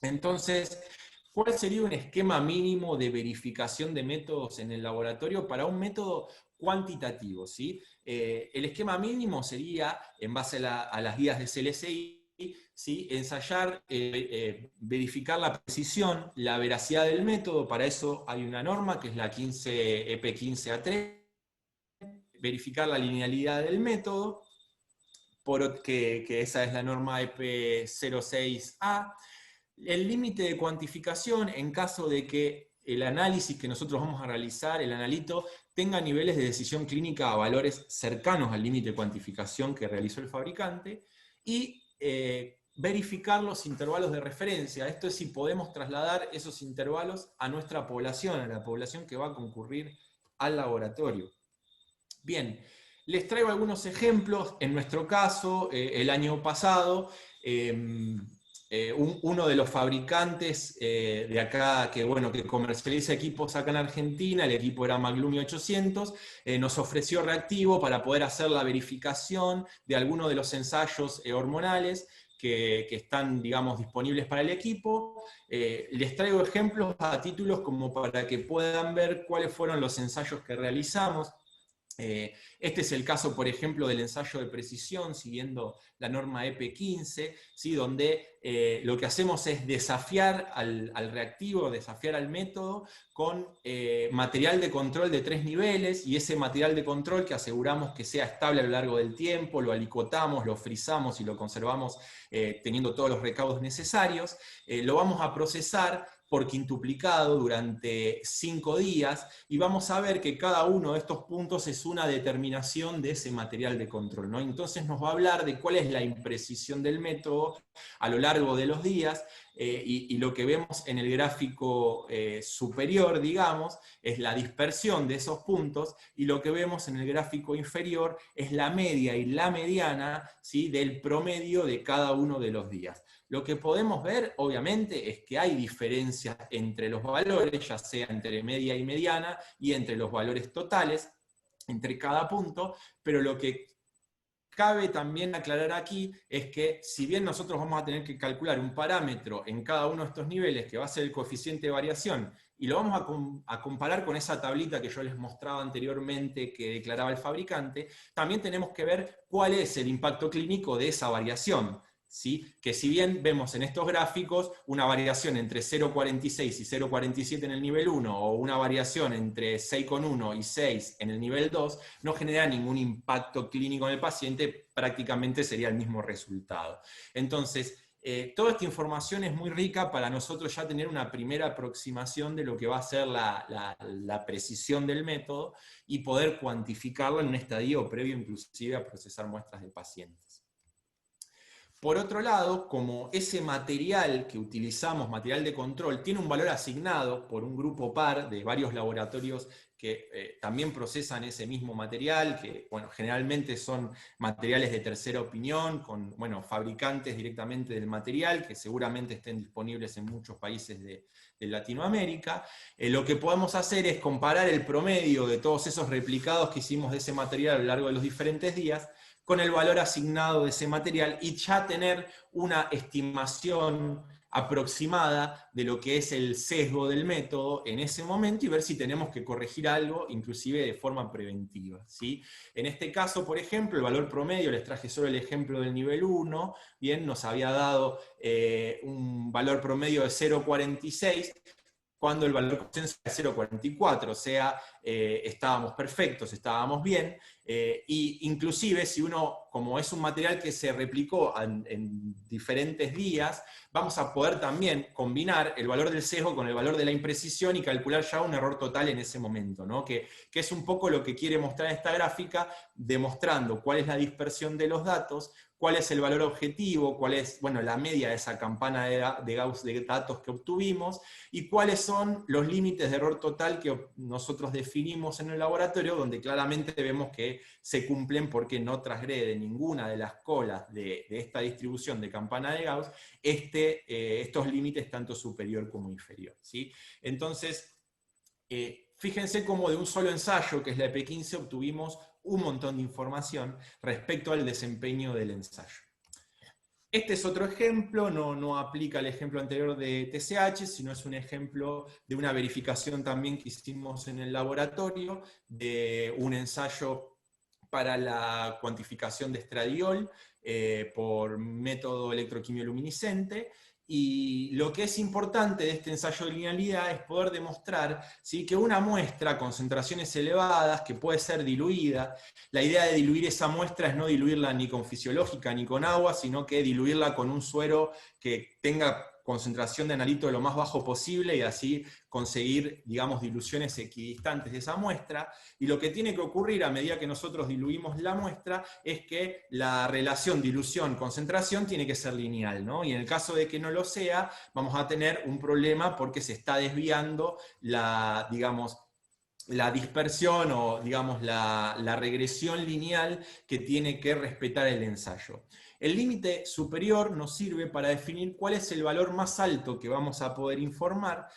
Entonces, ¿cuál sería un esquema mínimo de verificación de métodos en el laboratorio para un método cuantitativo? ¿Sí? El esquema mínimo sería, en base a las guías de CLSI, ¿sí? Ensayar, verificar la precisión, la veracidad del método. Para eso hay una norma que es la 15 EP15A3, verificar la linealidad del método, que esa es la norma EP06A. El límite de cuantificación en caso de que el análisis que nosotros vamos a realizar, el analito, tenga niveles de decisión clínica a valores cercanos al límite de cuantificación que realizó el fabricante, y verificar los intervalos de referencia. Esto es si podemos trasladar esos intervalos a nuestra población, a la población que va a concurrir al laboratorio. Bien, les traigo algunos ejemplos. En nuestro caso, el año pasado, uno de los fabricantes de acá que comercializa equipos acá en Argentina, el equipo era Maglumi 800, nos ofreció reactivo para poder hacer la verificación de algunos de los ensayos hormonales que están, digamos, disponibles para el equipo. Les traigo ejemplos a títulos como para que puedan ver cuáles fueron los ensayos que realizamos. Este es el caso, por ejemplo, del ensayo de precisión, siguiendo la norma EP15, ¿sí? Donde lo que hacemos es desafiar al reactivo, desafiar al método con material de control de 3 niveles, y ese material de control que aseguramos que sea estable a lo largo del tiempo, lo alicotamos, lo frizamos y lo conservamos teniendo todos los recaudos necesarios, lo vamos a procesar por quintuplicado durante 5 días, y vamos a ver que cada uno de estos puntos es una determinación de ese material de control, ¿no? Entonces nos va a hablar de cuál es la imprecisión del método a lo largo de los días, y lo que vemos en el gráfico superior, digamos, es la dispersión de esos puntos, y lo que vemos en el gráfico inferior es la media y la mediana, ¿sí?, del promedio de cada uno de los días. Lo que podemos ver, obviamente, es que hay diferencias entre los valores, ya sea entre media y mediana, y entre los valores totales, entre cada punto, pero lo que cabe también aclarar aquí es que si bien nosotros vamos a tener que calcular un parámetro en cada uno de estos niveles, que va a ser el coeficiente de variación, y lo vamos a comparar con esa tablita que yo les mostraba anteriormente que declaraba el fabricante, también tenemos que ver cuál es el impacto clínico de esa variación. ¿Sí? Que si bien vemos en estos gráficos una variación entre 0,46 y 0,47 en el nivel 1, o una variación entre 6,1 y 6 en el nivel 2, no genera ningún impacto clínico en el paciente, prácticamente sería el mismo resultado. Entonces, toda esta información es muy rica para nosotros ya tener una primera aproximación de lo que va a ser la precisión del método, y poder cuantificarlo en un estadio previo inclusive a procesar muestras de pacientes. Por otro lado, como ese material que utilizamos, material de control, tiene un valor asignado por un grupo par de varios laboratorios que también procesan ese mismo material, que bueno, generalmente son materiales de tercera opinión, con fabricantes directamente del material, que seguramente estén disponibles en muchos países de Latinoamérica, lo que podemos hacer es comparar el promedio de todos esos replicados que hicimos de ese material a lo largo de los diferentes días, con el valor asignado de ese material, y ya tener una estimación aproximada de lo que es el sesgo del método en ese momento, y ver si tenemos que corregir algo, inclusive de forma preventiva, ¿sí? En este caso, por ejemplo, el valor promedio, les traje solo el ejemplo del nivel 1, bien, nos había dado un valor promedio de 0,46, cuando el valor consenso era 0,44, o sea, estábamos perfectos, estábamos bien, y inclusive si uno, como es un material que se replicó en diferentes días, vamos a poder también combinar el valor del sesgo con el valor de la imprecisión y calcular ya un error total en ese momento, ¿no? Que es un poco lo que quiere mostrar esta gráfica, demostrando cuál es la dispersión de los datos, cuál es el valor objetivo, cuál es la media de esa campana de Gauss de datos que obtuvimos, y cuáles son los límites de error total que nosotros definimos en el laboratorio, donde claramente vemos que se cumplen porque no transgrede ninguna de las colas de esta distribución de campana de Gauss estos límites tanto superior como inferior, ¿sí? Entonces, fíjense cómo de un solo ensayo, que es la EP15, obtuvimos un montón de información respecto al desempeño del ensayo. Este es otro ejemplo, no aplica el ejemplo anterior de TSH, sino es un ejemplo de una verificación también que hicimos en el laboratorio, de un ensayo para la cuantificación de estradiol por método electroquimioluminiscente. Y lo que es importante de este ensayo de linealidad es poder demostrar, ¿sí?, que una muestra a concentraciones elevadas, que puede ser diluida, la idea de diluir esa muestra es no diluirla ni con fisiológica ni con agua, sino que diluirla con un suero que tenga concentración de analito lo más bajo posible, y así conseguir, digamos, diluciones equidistantes de esa muestra. Y lo que tiene que ocurrir a medida que nosotros diluimos la muestra es que la relación dilución-concentración tiene que ser lineal, ¿no? Y en el caso de que no lo sea, vamos a tener un problema porque se está desviando la dispersión, o digamos la regresión lineal que tiene que respetar el ensayo. El límite superior nos sirve para definir cuál es el valor más alto que vamos a poder informar,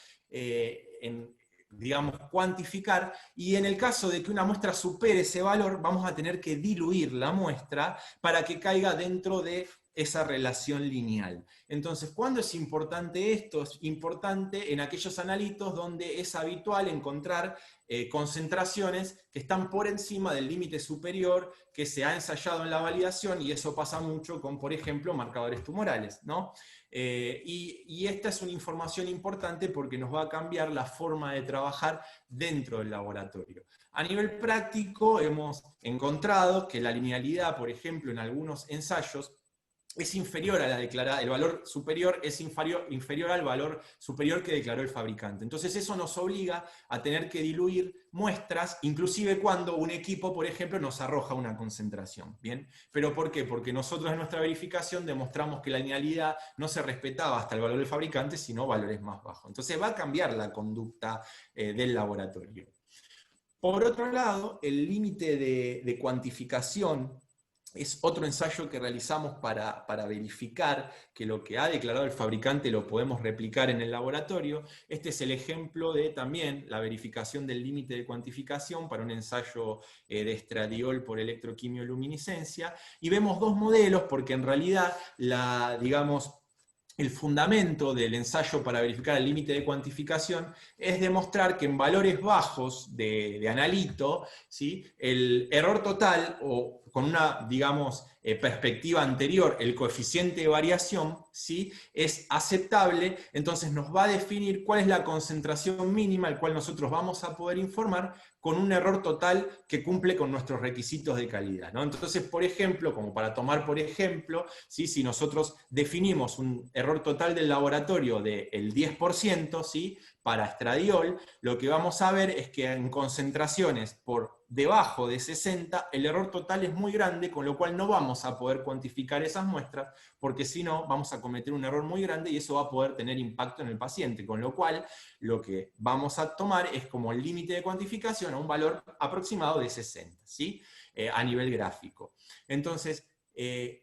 cuantificar, y en el caso de que una muestra supere ese valor, vamos a tener que diluir la muestra para que caiga dentro de esa relación lineal. Entonces, ¿cuándo es importante esto? Es importante en aquellos analitos donde es habitual encontrar concentraciones que están por encima del límite superior que se ha ensayado en la validación, y eso pasa mucho con, por ejemplo, marcadores tumorales, ¿no? Y esta es una información importante porque nos va a cambiar la forma de trabajar dentro del laboratorio. A nivel práctico hemos encontrado que la linealidad, por ejemplo, en algunos ensayos, es inferior a la declarada, el valor superior es inferior al valor superior que declaró el fabricante. Entonces eso nos obliga a tener que diluir muestras, inclusive cuando un equipo, por ejemplo, nos arroja una concentración. ¿Bien? ¿Pero por qué? Porque nosotros en nuestra verificación demostramos que la linealidad no se respetaba hasta el valor del fabricante, sino valores más bajos. Entonces va a cambiar la conducta del laboratorio. Por otro lado, el límite de cuantificación es otro ensayo que realizamos para verificar que lo que ha declarado el fabricante lo podemos replicar en el laboratorio. Este es el ejemplo de también la verificación del límite de cuantificación para un ensayo de estradiol por electroquimioluminiscencia. Y vemos dos modelos porque en realidad el fundamento del ensayo para verificar el límite de cuantificación es demostrar que en valores bajos de analito, ¿sí?, el error total, o con una, perspectiva anterior, el coeficiente de variación, ¿sí?, es aceptable, entonces nos va a definir cuál es la concentración mínima al cual nosotros vamos a poder informar con un error total que cumple con nuestros requisitos de calidad, ¿no? Entonces, por ejemplo, como para tomar por ejemplo, ¿sí?, si nosotros definimos un error total del laboratorio del 10%, ¿sí?, para estradiol, lo que vamos a ver es que en concentraciones por debajo de 60, el error total es muy grande, con lo cual no vamos a poder cuantificar esas muestras, porque si no, vamos a cometer un error muy grande y eso va a poder tener impacto en el paciente, con lo cual lo que vamos a tomar es como el límite de cuantificación a un valor aproximado de 60, ¿sí?, a nivel gráfico. Entonces,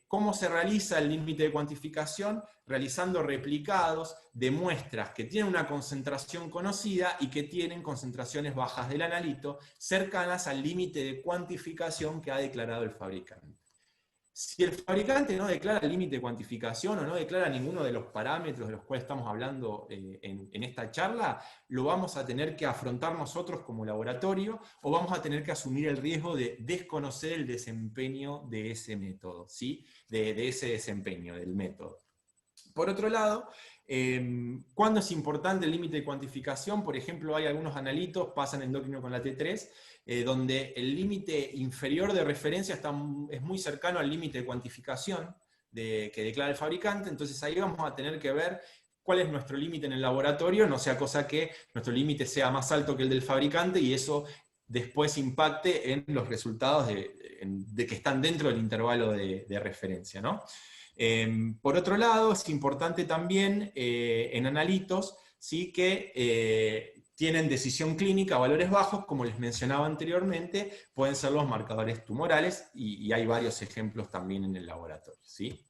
¿cómo se realiza el límite de cuantificación? Realizando replicados de muestras que tienen una concentración conocida y que tienen concentraciones bajas del analito cercanas al límite de cuantificación que ha declarado el fabricante. Si el fabricante no declara el límite de cuantificación o no declara ninguno de los parámetros de los cuales estamos hablando en esta charla, lo vamos a tener que afrontar nosotros como laboratorio o vamos a tener que asumir el riesgo de desconocer el desempeño de ese método, ¿sí?, de ese desempeño del método. Por otro lado, ¿cuándo es importante el límite de cuantificación? Por ejemplo, hay algunos analitos, pasan endocrino con la T3, donde el límite inferior de referencia es muy cercano al límite de cuantificación que declara el fabricante, entonces ahí vamos a tener que ver cuál es nuestro límite en el laboratorio, no sea cosa que nuestro límite sea más alto que el del fabricante y eso después impacte en los resultados de que están dentro del intervalo de referencia, ¿no? Por otro lado, es importante también en analitos, ¿sí?, que tienen decisión clínica, valores bajos, como les mencionaba anteriormente, pueden ser los marcadores tumorales, y hay varios ejemplos también en el laboratorio, ¿sí?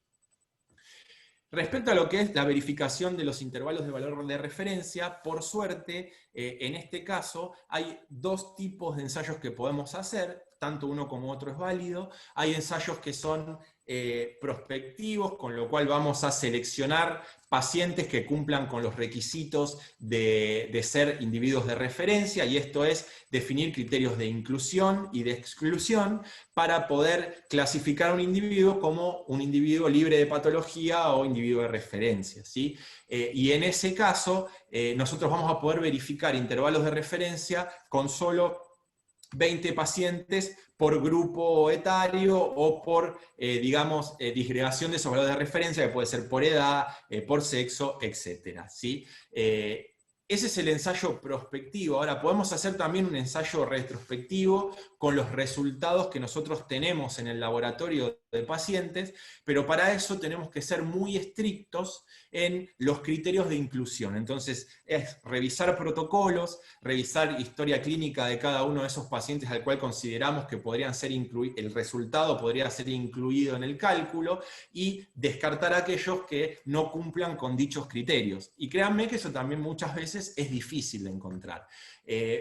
Respecto a lo que es la verificación de los intervalos de valor de referencia, por suerte, en este caso, hay dos tipos de ensayos que podemos hacer, tanto uno como otro es válido. Hay ensayos que son prospectivos, con lo cual vamos a seleccionar pacientes que cumplan con los requisitos de ser individuos de referencia, y esto es definir criterios de inclusión y de exclusión para poder clasificar a un individuo como un individuo libre de patología o individuo de referencia, ¿sí? Y en ese caso, nosotros vamos a poder verificar intervalos de referencia con solo 20 pacientes por grupo etario o por, disgregación de esos valores de referencia, que puede ser por edad, por sexo, etc., ¿sí? Ese es el ensayo prospectivo. Ahora, podemos hacer también un ensayo retrospectivo con los resultados que nosotros tenemos en el laboratorio de pacientes, pero para eso tenemos que ser muy estrictos en los criterios de inclusión. Entonces, es revisar protocolos, revisar historia clínica de cada uno de esos pacientes al cual consideramos que podrían ser el resultado podría ser incluido en el cálculo, y descartar aquellos que no cumplan con dichos criterios. Y créanme que eso también muchas veces es difícil de encontrar.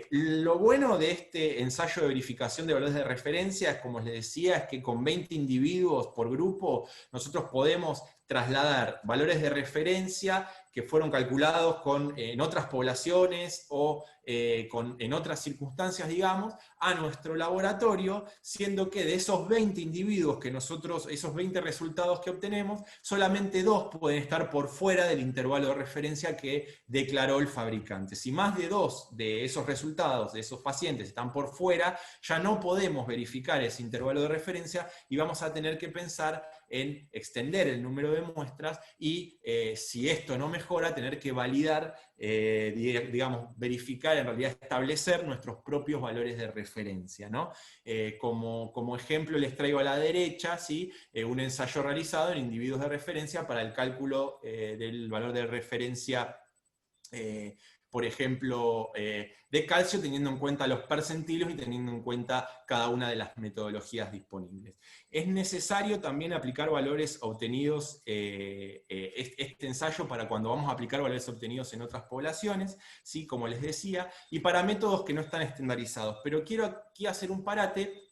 Lo bueno de este ensayo de verificación de valores de referencia, como les decía, es que con 20 individuos por grupo nosotros podemos trasladar valores de referencia que fueron calculados en otras poblaciones o en otras circunstancias, digamos, a nuestro laboratorio, siendo que de esos 20 individuos que esos 20 resultados que obtenemos, solamente 2 pueden estar por fuera del intervalo de referencia que declaró el fabricante. Si más de 2 de esos esos resultados de esos pacientes están por fuera, ya no podemos verificar ese intervalo de referencia y vamos a tener que pensar en extender el número de muestras y si esto no mejora, tener que validar, digamos, verificar, en realidad establecer nuestros propios valores de referencia, ¿no? Como ejemplo les traigo a la derecha, ¿sí? Un ensayo realizado en individuos de referencia para el cálculo del valor de referencia, por ejemplo, de calcio, teniendo en cuenta los percentilos y teniendo en cuenta cada una de las metodologías disponibles. Es necesario también aplicar valores obtenidos, este ensayo para cuando vamos a aplicar valores obtenidos en otras poblaciones, ¿sí? Como les decía, y para métodos que no están estandarizados. Pero quiero aquí hacer un parate,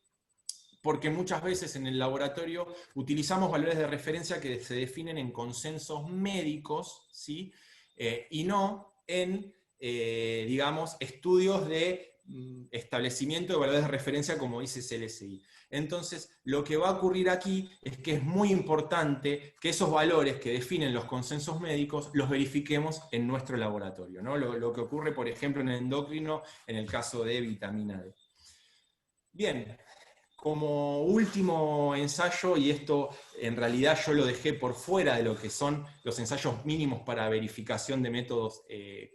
porque muchas veces en el laboratorio utilizamos valores de referencia que se definen en consensos médicos, ¿sí? Y no en, digamos, estudios de establecimiento de valores de referencia como dice CLSI. Entonces, lo que va a ocurrir aquí es que es muy importante que esos valores que definen los consensos médicos los verifiquemos en nuestro laboratorio, ¿no? Lo que ocurre, por ejemplo, en el endocrino, en el caso de vitamina D. Bien, como último ensayo, y esto en realidad yo lo dejé por fuera de lo que son los ensayos mínimos para verificación de métodos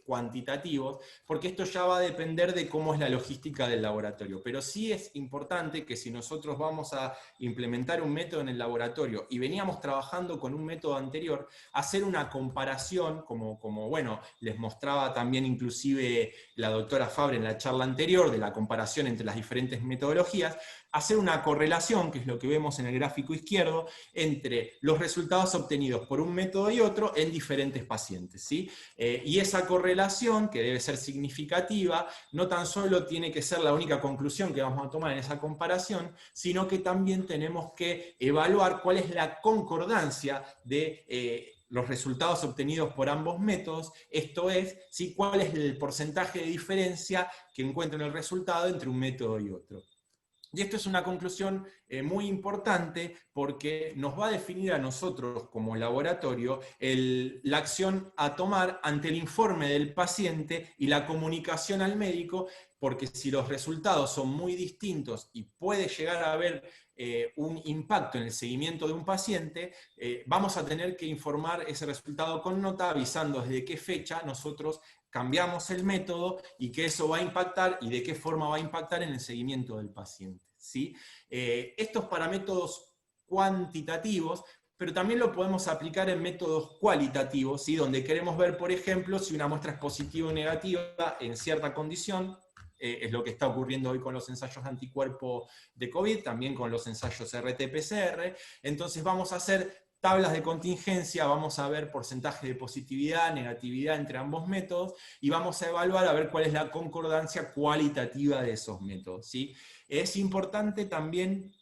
cuantitativos, porque esto ya va a depender de cómo es la logística del laboratorio. Pero sí es importante que si nosotros vamos a implementar un método en el laboratorio y veníamos trabajando con un método anterior, hacer una comparación, como bueno, les mostraba también inclusive la doctora Fabre en la charla anterior, de la comparación entre las diferentes metodologías, hacer una correlación, que es lo que vemos en el gráfico izquierdo, entre los resultados obtenidos por un método y otro en diferentes pacientes, ¿sí? Y esa correlación, que debe ser significativa, no tan solo tiene que ser la única conclusión que vamos a tomar en esa comparación, sino que también tenemos que evaluar cuál es la concordancia de los resultados obtenidos por ambos métodos, esto es, ¿sí? Cuál es el porcentaje de diferencia que encuentro en el resultado entre un método y otro. Y esto es una conclusión muy importante porque nos va a definir a nosotros como laboratorio la acción a tomar ante el informe del paciente y la comunicación al médico, porque si los resultados son muy distintos y puede llegar a haber un impacto en el seguimiento de un paciente, vamos a tener que informar ese resultado con nota avisando desde qué fecha nosotros cambiamos el método y que eso va a impactar y de qué forma va a impactar en el seguimiento del paciente, ¿sí? Esto es para métodos cuantitativos, pero también lo podemos aplicar en métodos cualitativos, ¿sí? Donde queremos ver, por ejemplo, si una muestra es positiva o negativa en cierta condición. Es lo que está ocurriendo hoy con los ensayos de anticuerpo de COVID, también con los ensayos RT-PCR. Entonces vamos a hacer tablas de contingencia, vamos a ver porcentaje de positividad, negatividad entre ambos métodos, y vamos a evaluar a ver cuál es la concordancia cualitativa de esos métodos, ¿sí? Es importante también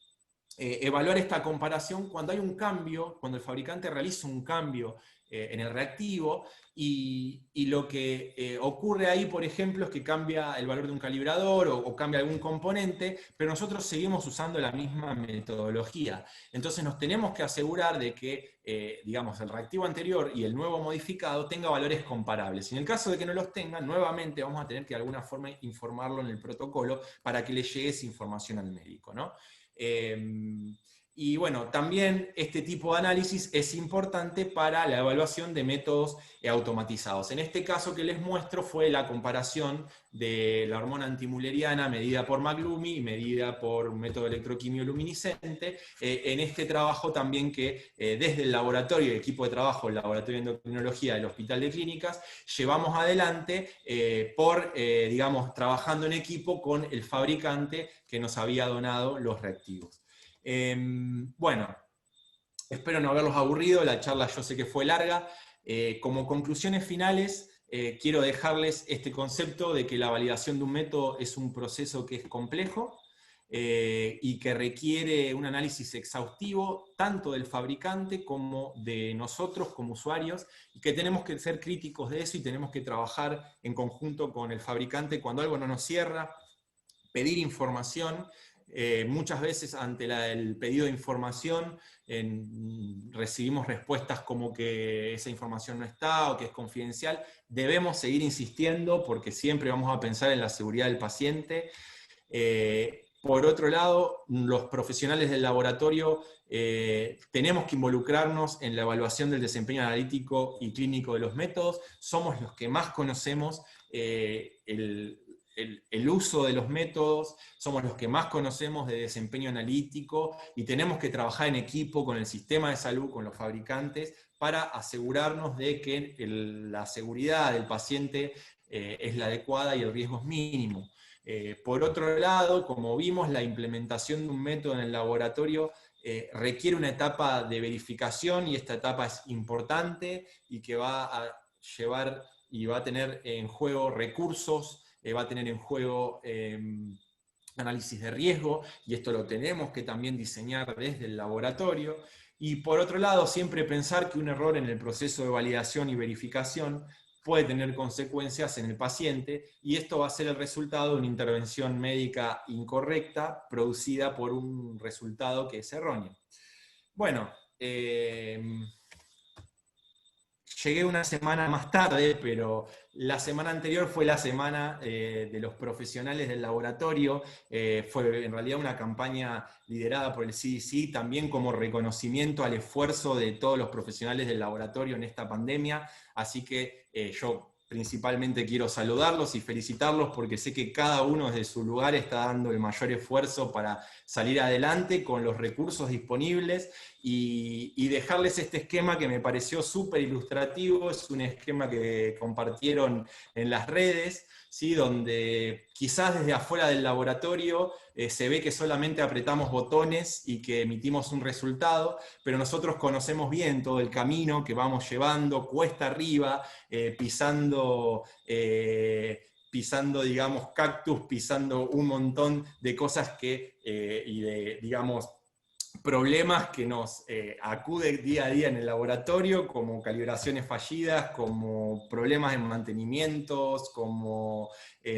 evaluar esta comparación cuando hay un cambio, cuando el fabricante realiza un cambio en el reactivo, y lo que ocurre ahí, por ejemplo, es que cambia el valor de un calibrador o cambia algún componente, pero nosotros seguimos usando la misma metodología. Entonces nos tenemos que asegurar de que, digamos, el reactivo anterior y el nuevo modificado tenga valores comparables. Y en el caso de que no los tengan, nuevamente vamos a tener que de alguna forma informarlo en el protocolo para que le llegue esa información al médico, ¿no? Y bueno, también este tipo de análisis es importante para la evaluación de métodos automatizados. En este caso que les muestro fue la comparación de la hormona antimuleriana medida por Maglumi y medida por un método electroquimioluminiscente. En este trabajo también que desde el laboratorio, el equipo de trabajo, el laboratorio de endocrinología del Hospital de Clínicas, llevamos adelante digamos, trabajando en equipo con el fabricante que nos había donado los reactivos. Bueno, espero no haberlos aburrido, la charla yo sé que fue larga. Como conclusiones finales, quiero dejarles este concepto de que la validación de un método es un proceso que es complejo y que requiere un análisis exhaustivo tanto del fabricante como de nosotros como usuarios, y que tenemos que ser críticos de eso y tenemos que trabajar en conjunto con el fabricante cuando algo no nos cierra, pedir información, Muchas veces ante el pedido de información recibimos respuestas como que esa información no está o que es confidencial. Debemos seguir insistiendo porque siempre vamos a pensar en la seguridad del paciente. Por otro lado, los profesionales del laboratorio tenemos que involucrarnos en la evaluación del desempeño analítico y clínico de los métodos. Somos los que más conocemos el uso de los métodos, somos los que más conocemos de desempeño analítico y tenemos que trabajar en equipo con el sistema de salud, con los fabricantes, para asegurarnos de que la seguridad del paciente es la adecuada y el riesgo es mínimo. Por otro lado, como vimos, la implementación de un método en el laboratorio requiere una etapa de verificación y esta etapa es importante y que va a llevar y va a tener en juego recursos, va a tener en juego análisis de riesgo, y esto lo tenemos que también diseñar desde el laboratorio. Y por otro lado, siempre pensar que un error en el proceso de validación y verificación puede tener consecuencias en el paciente, y esto va a ser el resultado de una intervención médica incorrecta producida por un resultado que es erróneo. Bueno, llegué una semana más tarde, pero la semana anterior fue la semana de los profesionales del laboratorio. Fue en realidad una campaña liderada por el CDC, también como reconocimiento al esfuerzo de todos los profesionales del laboratorio en esta pandemia. Así que yo principalmente quiero saludarlos y felicitarlos porque sé que cada uno desde su lugar está dando el mayor esfuerzo para salir adelante con los recursos disponibles y dejarles este esquema que me pareció súper ilustrativo. Es un esquema que compartieron en las redes, ¿sí? Donde quizás desde afuera del laboratorio se ve que solamente apretamos botones y que emitimos un resultado, pero nosotros conocemos bien todo el camino que vamos llevando, cuesta arriba, pisando, digamos, cactus, pisando un montón de cosas y de, digamos, problemas que nos acuden día a día en el laboratorio, como calibraciones fallidas, como problemas en mantenimientos, como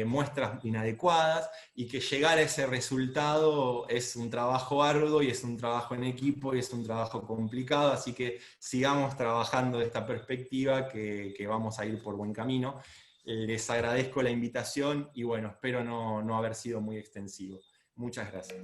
muestras inadecuadas, y que llegar a ese resultado es un trabajo arduo y es un trabajo en equipo y es un trabajo complicado, así que sigamos trabajando de esta perspectiva que vamos a ir por buen camino. Les agradezco la invitación y bueno, espero no haber sido muy extensivo. Muchas gracias.